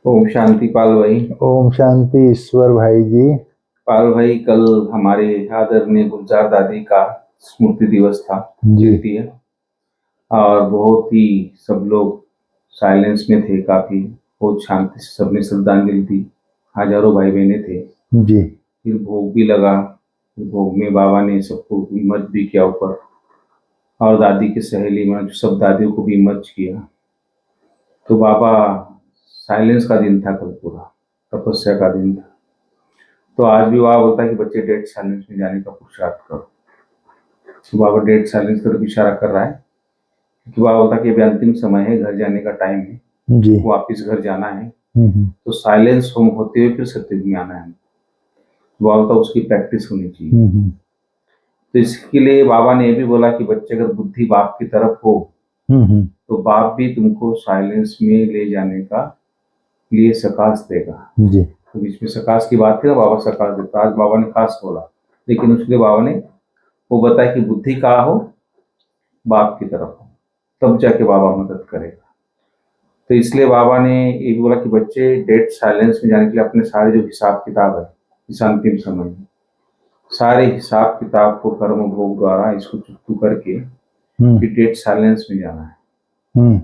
ओम शांति पाल भाई। ओम शांति ईश्वर भाई जी। पाल भाई, कल हमारे आदरणीय गुलजार दादी का स्मृति दिवस था, जी तृतीय। और बहुत ही सब लोग साइलेंस में थे, काफी बहुत शांति से सबने श्रद्धांजलि दी। हजारों भाई बहने थे। जी फिर भोग भी लगा। फिर भोग में बाबा ने सबको हिम्मत भी किया ऊपर, और दादी की सहेली में सब दादियों को भी हिम्मत किया। तो बाबा, साइलेंस का दिन था कल, पूरा तपस्या का दिन था। तो आज भी बाबा बोलता है कि बच्चे डेड साइलेंस में जाने का पुरुषार्थ करो। तो बाबा डेड साइलेंस की तरफ इशारा कर रहा है, क्योंकि बाबा बोलता है कि अभी अंतिम समय है, घर जाने का टाइम है, जी वापिस घर जाना है। हम्म तो साइलेंस होम होते हुए फिर सत्युग में आना है। तो बाबा बोलता उसकी प्रैक्टिस होनी चाहिए। तो इसके लिए बाबा ने ये भी बोला कि बच्चे अगर बुद्धि बाप की तरफ हो तो बाप भी तुमको साइलेंस में ले जाने का लिए सकाश देगा। जी तो बीच में सकाश की बात थी ना, बाबा सकाश देता। आज बाबा ने खास बोला, लेकिन उसके लिए बाबा ने वो बताया कि बुद्धि कहाँ हो, बाप की तरफ हो, तब जाके बाबा मदद करेगा। तो इसलिए बाबा ने ये भी बोला कि बच्चे डेड साइलेंस में जाने के लिए अपने सारे जो हिसाब किताब है इस अंतिम समय में, सारे हिसाब किताब को कर्म भोग द्वारा इसको चुप्तू करके फिर डेड साइलेंस में जाना है।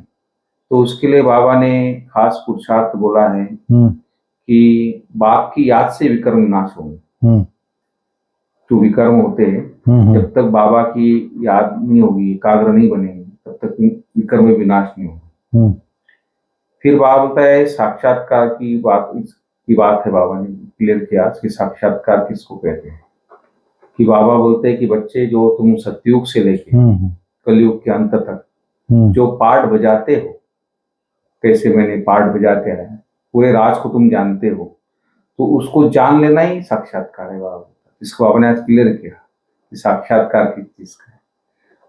तो उसके लिए बाबा ने खास पुरुषार्थ बोला है कि बाप की याद से विकर्म विनाश होंगे। जो विकर्म होते हैं, जब तक बाबा की याद नहीं होगी, एकाग्र नहीं बनेंगे, तब तक विकर्म विनाश नहीं होगा। फिर बाबा बोलता है साक्षात्कार की बात है। बाबा ने क्लियर किया कि साक्षात्कार किसको कहते हैं। कि बाबा बोलते हैं कि बच्चे, जो तुम सतयुग से लेके कलयुग के अंत तक जो पार्ट बजाते हो, कैसे मैंने पार्ट बजाते आया, पूरे राज को तुम जानते हो, तो उसको जान लेना ही साक्षात्कार है। बाबा इसको बाबा ने आज क्लियर किया कि साक्षात्कार किस चीज का है।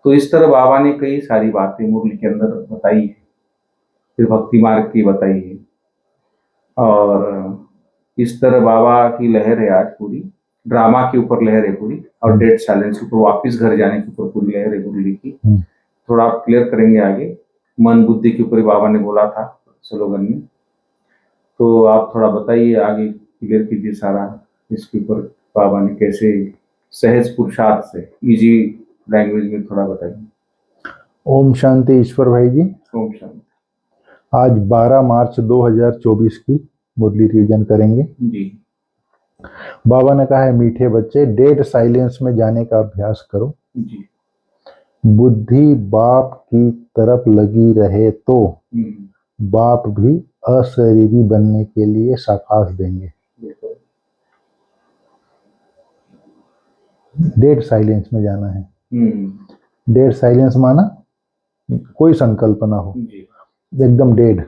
तो इस तरह बाबा ने कई सारी बातें मुरली के अंदर बताई है, फिर भक्ति मार्ग की बताई है। और इस तरह बाबा की लहर है आज पूरी, ड्रामा के ऊपर लहर है पूरी, और डेड साइलेंस के ऊपर, वापिस घर जाने के ऊपर पूरी लहर है मुरली की। थोड़ा आप क्लियर करेंगे आगे। मन बुद्धि के ऊपर बाबा ने बोला था स्लोगन में, तो आप थोड़ा बताइए आगे, क्लियर कीजिए सारा इसके ऊपर। बाबा ने कैसे सहज पुरुषार्थ से इजी लैंग्वेज में थोड़ा बताइए। ओम शांति ईश्वर भाई जी। ओम शांति। आज 12 मार्च 2024 की मुरली रिवीजन करेंगे जी। बाबा ने कहा है, मीठे बच्चे डेड साइलेंस में जाने का अभ्यास करो जी। बुद्धि बाप की तरफ लगी रहे तो बाप भी अशरीरी बनने के लिए साकाश देंगे। डेड साइलेंस में जाना है। डेड साइलेंस माना कोई संकल्प ना हो, एकदम डेड।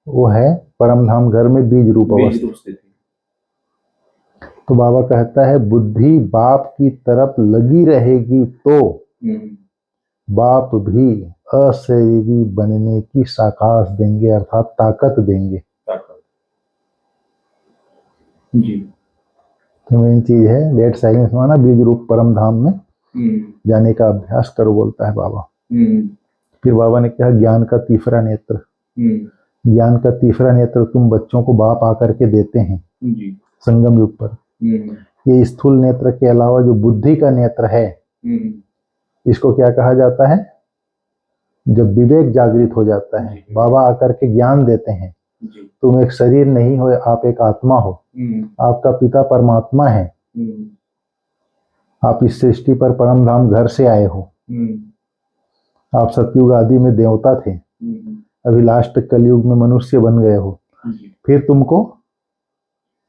वो है परमधाम घर में बीज रूप अवस्था। तो बाबा कहता है बुद्धि बाप की तरफ लगी रहेगी तो बाप भी अशरीरी बनने की साकाश देंगे, अर्थात ताकत देंगे। जी। तो मेन चीज है डेड साइलेंस माना बीज रूप परम धाम में जाने का अभ्यास करो, बोलता है बाबा। फिर बाबा ने कहा ज्ञान का तीसरा नेत्र। ज्ञान का तीसरा नेत्र तुम बच्चों को बाप आकर के देते हैं संगम युग पर। ये स्थूल नेत्र के अलावा जो बुद्धि का नेत्र है, इसको क्या कहा जाता है? जब विवेक जागृत हो जाता है, बाबा आकर के ज्ञान देते हैं, तुम एक शरीर नहीं हो, आप एक आत्मा हो, आपका पिता परमात्मा है, आप इस सृष्टि पर परम धाम घर से आए हो, आप सतयुग आदि में देवता थे, अभी लास्ट कलयुग में मनुष्य बन गए हो, फिर तुमको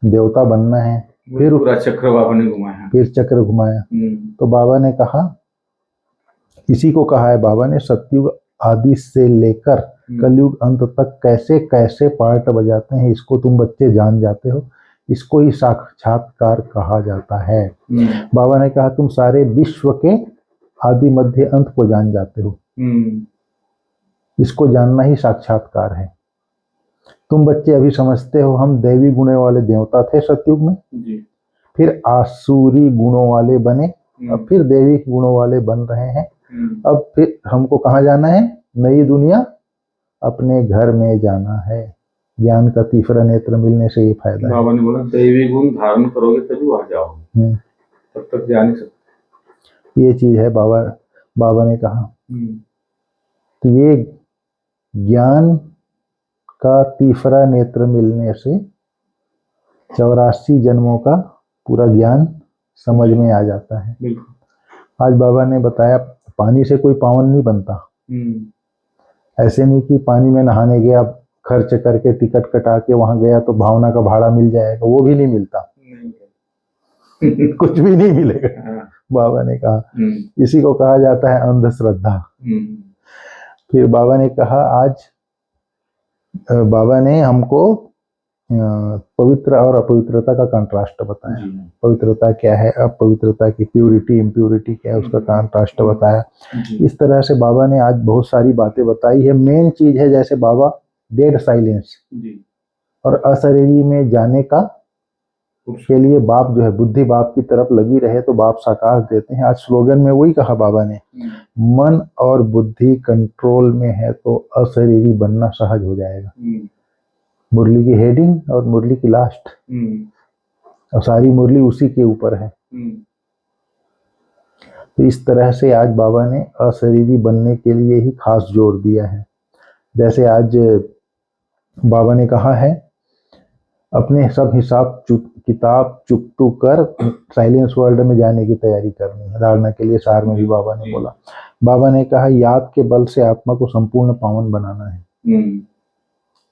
देवता बनना है। फिर पूरा चक्र बाबा ने घुमाया, फिर चक्र घुमाया। तो बाबा ने कहा, इसी को कहा है बाबा ने, सतयुग आदि से लेकर कलयुग अंत तक कैसे कैसे पार्ट बजाते हैं, इसको तुम बच्चे जान जाते हो, इसको ही साक्षात्कार कहा जाता है। बाबा ने कहा तुम सारे विश्व के आदि मध्य अंत को जान जाते हो, इसको जानना ही साक्षात्कार है। तुम बच्चे अभी समझते हो हम दैवी गुणों वाले देवता थे सतयुग में, फिर आसुरी गुणों वाले बने, अब फिर देवी गुणों वाले बन रहे हैं। अब फिर हमको कहाँ जाना है? नई दुनिया, अपने घर में जाना है। ज्ञान का तीसरा नेत्र मिलने से ये फायदा है। बाबा ने बोला दैवी गुण धारण करोगे तभी वहां जाओगे, तब तक जा नहीं सकते। ये चीज है बाबा ने कहा। तो ये ज्ञान का तीसरा नेत्र मिलने से 84 जन्मों का पूरा ज्ञान समझ में आ जाता है। बिल्कुल। आज बाबा ने बताया पानी से कोई पावन नहीं बनता। ऐसे नहीं कि पानी में नहाने गया, खर्च करके टिकट कटा के वहां गया तो भावना का भाड़ा मिल जाएगा, वो भी नहीं मिलता। कुछ भी नहीं मिलेगा। बाबा ने कहा इसी को कहा जाता है अंधश्रद्धा। फिर बाबा ने कहा आज बाबा ने हमको पवित्र और अपवित्रता का कंट्रास्ट बताया। पवित्रता क्या है, अपवित्रता की प्यूरिटी इम्प्यूरिटी क्या है, उसका कंट्रास्ट बताया। इस तरह से बाबा ने आज बहुत सारी बातें बताई है। मेन चीज है जैसे बाबा डेड साइलेंस और अशरीरी में जाने का के लिए बाप जो है बुद्धि बाप की तरफ लगी रहे तो बाप साकार देते हैं। आज स्लोगन में वही कहा बाबा ने, मन और बुद्धि कंट्रोल में है तो अशरीरी बनना सहज हो जाएगा। मुरली की हेडिंग और मुरली की लास्ट और सारी मुरली उसी के ऊपर है। तो इस तरह से आज बाबा ने अशरीरी बनने के लिए ही खास जोर दिया है। जैसे आज बाबा ने कहा है अपने सब हिसाब किताब चुकतू कर साइलेंस वर्ल्ड में जाने की तैयारी करनी है। धारणा के लिए सार में भी बाबा ने बोला। बाबा ने कहा याद के बल से आत्मा को संपूर्ण पावन बनाना है।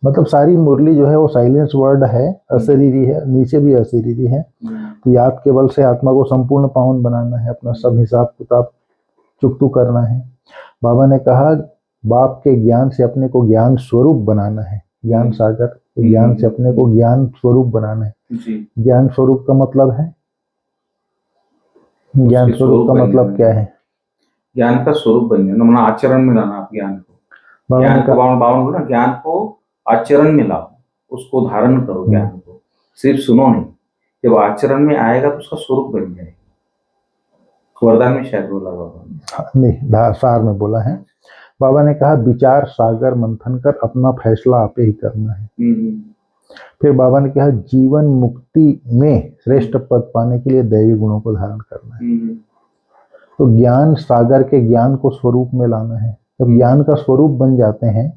मतलब सारी मुरली जो है वो साइलेंस वर्ड है, अशरीरी है, नीचे भी अशरीरी है। तो याद के बल से आत्मा को संपूर्ण पावन बनाना है, अपना सब हिसाब किताब चुकतू करना है। बाबा ने कहा बाप के ज्ञान से अपने को ज्ञान स्वरूप बनाना है। ज्ञान सागर ज्ञान से अपने को ज्ञान स्वरूप बनाना है। ज्ञान स्वरूप का मतलब है, ज्ञान स्वरूप का मतलब क्या है? ज्ञान का स्वरूप बन जाना, आचरण में लाना। आप ज्ञान को, ज्ञान को बावन बोला, ज्ञान को आचरण में लाओ, उसको धारण करो। ज्ञान को सिर्फ सुनो नहीं, जब आचरण में आएगा तो उसका स्वरूप बन जाएगा। वरदान में शायद बोला बाबा नहीं, सार में बोला है। बाबा ने कहा विचार सागर मंथन कर अपना फैसला आपे ही करना है। फिर बाबा ने कहा जीवन मुक्ति में श्रेष्ठ पद पाने के लिए दैवी गुणों को धारण करना है। तो ज्ञान सागर के ज्ञान को स्वरूप में लाना है। जब ज्ञान का स्वरूप बन जाते हैं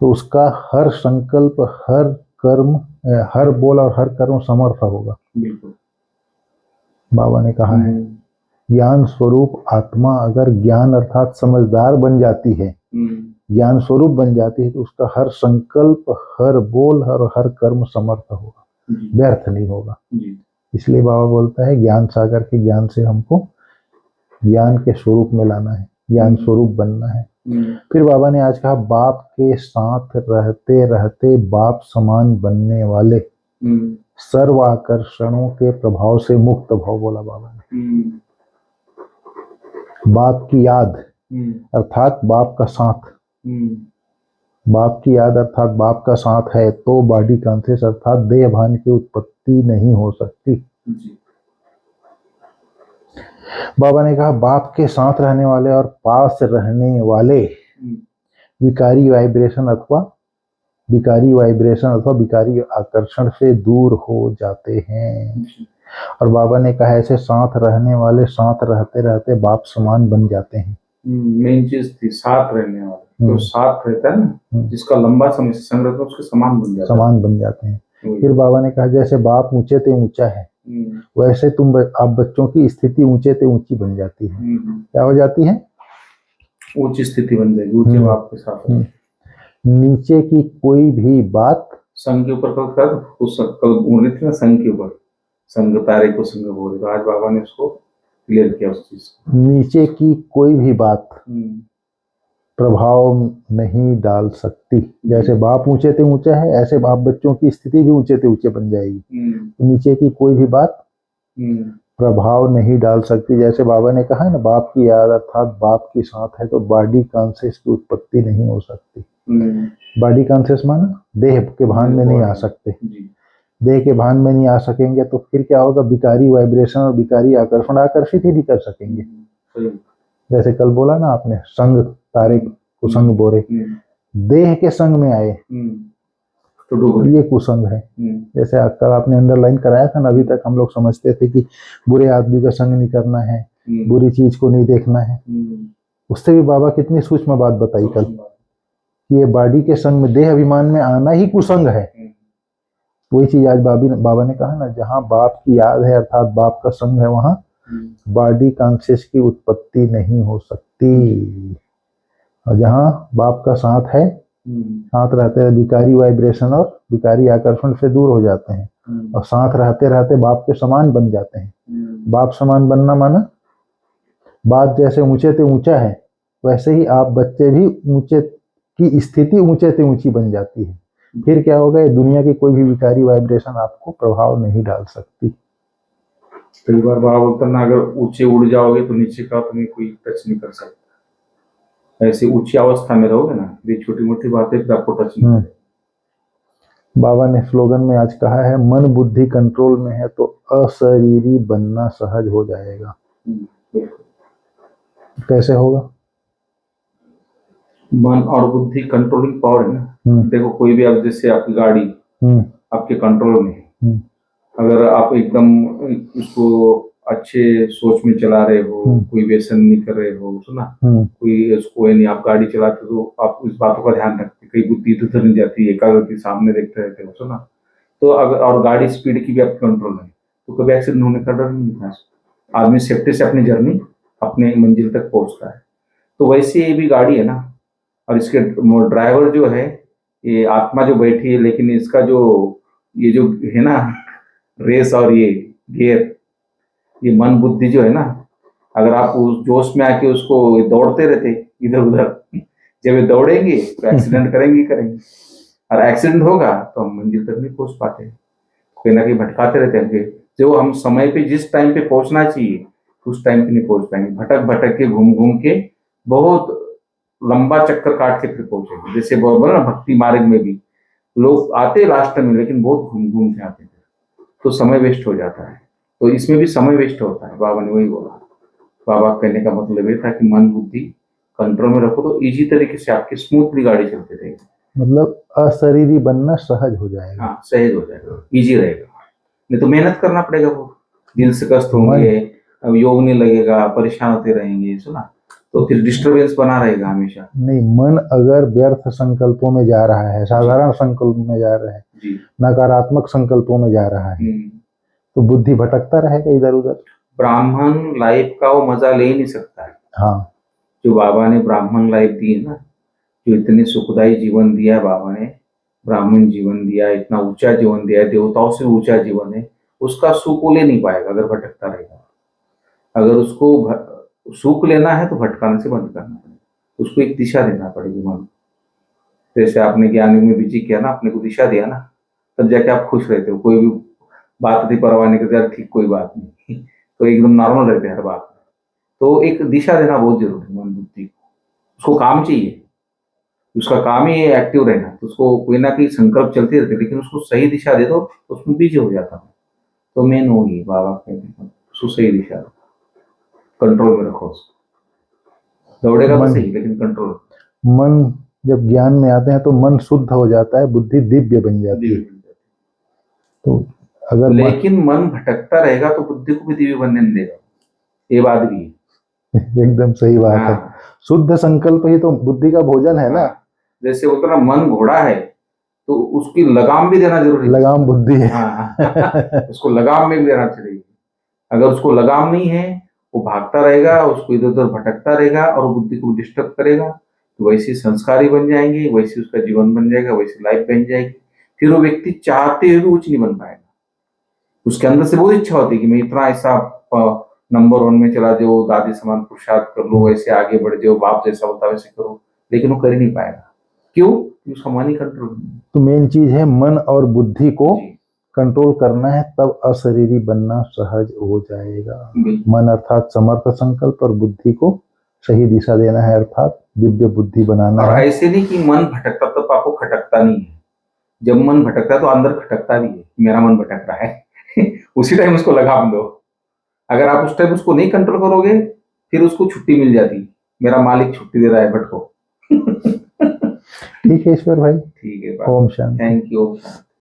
तो उसका हर संकल्प, हर कर्म, हर बोल और हर कर्म समर्थ होगा। बाबा ने कहा है ज्ञान स्वरूप आत्मा अगर ज्ञान अर्थात समझदार बन जाती है, ज्ञान स्वरूप बन जाती है तो उसका हर संकल्प, हर बोल और हर कर्म समर्थ होगा, व्यर्थ नहीं होगा। इसलिए बाबा बोलता है ज्ञान सागर के ज्ञान से हमको ज्ञान के स्वरूप में लाना है, ज्ञान स्वरूप बनना है। फिर बाबा ने आज कहा बाप के साथ रहते रहते बाप समान बनने वाले सर्व आकर्षणों के प्रभाव से मुक्त भव, बोला बाबा ने। बाप की याद अर्थात बाप का साथ, बाप की याद अर्थात बाप का साथ है तो बॉडी कॉन्शियस अर्थात देह भान की उत्पत्ति नहीं हो सकती। बाबा ने कहा बाप के साथ रहने वाले और पास रहने वाले विकारी वाइब्रेशन अथवा विकारी आकर्षण से दूर हो जाते हैं। और बाबा ने कहा ऐसे साथ रहने वाले साथ रहते रहते बाप समान बन जाते हैं। मेन चीज थी साथ रहने वाले, तो साथ रहता है ना, जिसका लंबा समय से संग रहता है उसके समान बन जाते हैं। फिर बाबा ने कहा जैसे बाप ऊंचे ते ऊंचा है वैसे आप बच्चों की स्थिति ऊंचे ते ऊंची बन जाती है। क्या हो जाती है? ऊंची स्थिति बन जाएगी, ऊंचे बाप के साथ। नीचे की कोई भी बात संग के ऊपर कल उड़ रही थी ना, संग के ऊपर, संग तारे को संग बोले, तो आज बाबा ने उसको क्लियर किया उस चीज को। नीचे की कोई भी बात प्रभाव नहीं डाल सकती। जैसे बाप ऊंचे ते ऊंचा है ऐसे बाप बच्चों की स्थिति भी ऊंचे ते ऊंचे बन जाएगी। तो नीचे की कोई भी बात प्रभाव नहीं डाल सकती। जैसे बाबा ने कहा ना बाप की याद अर्थात बाप की साथ है तो बॉडी कॉन्शियस की उत्पत्ति नहीं हो सकती। बॉडी कॉन्शियस माना देह के भान में नहीं आ सकते। देह के भान में नहीं आ सकेंगे तो फिर क्या होगा? विकारी वाइब्रेशन और विकारी आकर्षण आकर्षित ही नहीं कर सकेंगे। जैसे कल बोला ना आपने, संग तारे को संग बोरे, देह के संग में आए तो डूब ये कुसंग है। जैसे कल आपने अंडरलाइन कराया था ना, अभी तक हम लोग समझते थे कि बुरे आदमी का संग नहीं करना है, बुरी चीज को नहीं देखना है। उससे भी बाबा कितनी सूक्ष्म बात बताई कल कि ये बॉडी के संग में, देह अभिमान में आना ही कुसंग है। वही चीज आज बाबा ने कहा ना, जहाँ बाप की याद है अर्थात बाप का संग है, वहां बॉडी कॉन्शियस की उत्पत्ति नहीं हो सकती। और जहाँ बाप का साथ है, साथ रहते हैं, विकारी वाइब्रेशन और विकारी आकर्षण से दूर हो जाते हैं और साथ रहते रहते बाप के समान बन जाते हैं। बाप समान बनना माना बाप जैसे ऊंचे से ऊंचा है, वैसे ही आप बच्चे भी ऊंचे की स्थिति ऊंचे से ऊंची बन जाती है। फिर क्या होगा, दुनिया की कोई भी विकारी वाइब्रेशन आपको प्रभाव नहीं डाल सकती। कई बार बाबा बोलता ना, अगर ऊंचे उड़ जाओगे तो नीचे का तुम्हें कोई टच नहीं कर सकता। ऐसी ऊंची अवस्था में रहोगे ना, ये छोटी मोटी बातें फिर आपको टच नहीं करेगी। बाबा ने स्लोगन में आज कहा है, मन बुद्धि कंट्रोल में है तो अशरीरी बनना सहज हो जाएगा। कैसे होगा? मन और बुद्धि कंट्रोलिंग पावर है ना। देखो कोई भी, अब जैसे आपकी गाड़ी आपके कंट्रोल में है, अगर आप एकदम उसको अच्छे सोच में चला रहे हो, कोई व्यसन नहीं कर रहे हो, सुना, कोई उसको नहीं, आप गाड़ी चलाते हो तो आप इस बातों का ध्यान रखते, कहीं बुद्धि इधर नहीं जाती, एकाग्रता सामने देखते रहते हो, सुना, तो अगर और गाड़ी स्पीड की भी आपके कंट्रोल है तो कभी एक्सीडेंट होने का डर नहीं था। आदमी सेफ्टी से अपनी जर्नी अपने मंजिल तक पहुंचता है। तो वैसे ये भी गाड़ी है ना, और इसके ड्राइवर जो है, ये आत्मा जो बैठी है, लेकिन इसका जो ये जो है ना रेस और ये गियर, ये मन बुद्धि जो है ना, अगर आप उस जोश में आके उसको दौड़ते रहते इधर उधर, जब ये दौड़ेंगे तो एक्सीडेंट करेंगे और एक्सीडेंट होगा तो हम मंजिल तक नहीं पहुंच पाते, कहीं ना कहीं भटकाते रहते हैं। जो हम समय पे जिस टाइम पे पहुंचना चाहिए उस टाइम पे नहीं पहुंच पाएंगे, भटक भटक के घूम घूम के बहुत लंबा चक्कर काट के फिर पहुंचेंगे। जैसे बोला ना, भक्ति मार्ग में भी लोग आते लास्ट में, लेकिन बहुत घूम घूम के आते थे, तो समय वेस्ट हो जाता है। तो इसमें भी समय वेस्ट होता है। बाबा ने वही बोला, बाबा कहने का मतलब ये था कि मन बुद्धि कंट्रोल में रखो तो इजी तरीके से आपकी स्मूथली गाड़ी चलती रहेगी। मतलब अशरीरी बनना सहज हो जाएगा। हाँ, सहज हो जाएगा, इजी रहेगा। नहीं तो मेहनत करना पड़ेगा, वो दिल से कष्ट होंगे, अब योग नहीं लगेगा, परेशान होते रहेंगे, सुना, तो फिर डिस्टरबेंस बना रहेगा हमेशा। नहीं, मन अगर व्यर्थ संकल्पों में जा रहा है, साधारण संकल्प में जा रहा है, नकारात्मक संकल्पों में जा रहा है, तो बुद्धि भटकता रहेगा इधर उधर। ब्राह्मण लाइफ का वो मजा ले ही नहीं सकता है। हाँ, जो बाबा ने ब्राह्मण लाइफ दी है ना, जो इतने सुखदायी जीवन दिया है बाबा ने, ब्राह्मण जीवन दिया, इतना ऊंचा जीवन दिया है, देवताओं से ऊंचा जीवन है, उसका सुख वो ले नहीं पाएगा अगर भटकता रहेगा। अगर उसको सुख लेना है तो भटकाने से बंद करना पड़ेगा, उसको एक दिशा देना पड़ेगी मन। जैसे आपने ज्ञान में बिजी किया ना, अपने को दिशा दिया ना, तब जाके आप खुश रहते हो। कोई भी बात नहीं परवाने के यार ठीक कोई बात नहीं, तो एकदम नॉर्मल रहते हैं हर बात में। तो एक दिशा देना बहुत जरूरी है मन बुद्धि को। उसको काम चाहिए, उसका काम ही है एक्टिव रहना, तो उसको कोई ना कोई संकल्प चलते रहते, लेकिन उसको सही दिशा दे दो तो उसमें बिजी हो जाता है। तो मेन होगी बाबा कहते हैं, उसको सही दिशा दो, कंट्रोल में रखो उसको। दौड़ेगा तो सही, लेकिन कंट्रोल। मन जब ज्ञान में आते हैं तो मन शुद्ध हो जाता है, बुद्धि दिव्य बन जाती है। तो अगर लेकिन मन भटकता रहेगा तो बुद्धि को भी दिव्य बनने नहीं देगा, ये बात भी है। एकदम सही बात है। शुद्ध संकल्प ही तो बुद्धि का भोजन है ना। जैसे बोलते ना, मन घोड़ा है तो उसकी लगाम भी देना जरूरी है। लगाम बुद्धि है। उसको लगाम में भी देना चाहिए। अगर उसको लगाम नहीं है, वो भागता रहेगा, उसको इधर उधर भटकता रहेगा और बुद्धि को डिस्टर्ब करेगा, तो वैसे संस्कारी बन जाएंगे, वैसे उसका जीवन बन जाएगा, वैसी लाइफ बन जाएगी। फिर वो व्यक्ति चाहते हुए भी उच्च नहीं बन पाएगा। उसके अंदर से बहुत इच्छा होती है कि मैं इतना ऐसा नंबर 1 में चला जाओ, दादी समान पुरुषार्थ कर लो, वैसे आगे बढ़ जाओ, बाप जैसा होता वैसे करो, लेकिन वो कर ही नहीं पाएगा। क्यों? उसका मन ही कंट्रोल नहीं। तो मेन चीज है मन और बुद्धि को कंट्रोल करना है, तब अशरीरी बनना सहज हो जाएगा। मन अर्थात समर्थ संकल्प और बुद्धि को सही दिशा देना है, अर्थात दिव्य बुद्धि बनाना है। ऐसे नहीं कि मन भटकता तो आपको खटकता नहीं है। जब मन भटकता है तो अंदर खटकता भी है, मेरा मन भटक रहा है उसी टाइम उसको लगाम दो। अगर आप उस टाइम उसको नहीं कंट्रोल करोगे, फिर उसको छुट्टी मिल जाती, मेरा मालिक छुट्टी दे रहा है, भटको ठीक है ईश्वर भाई, ठीक है बाबा, ओम शांति। Thank you.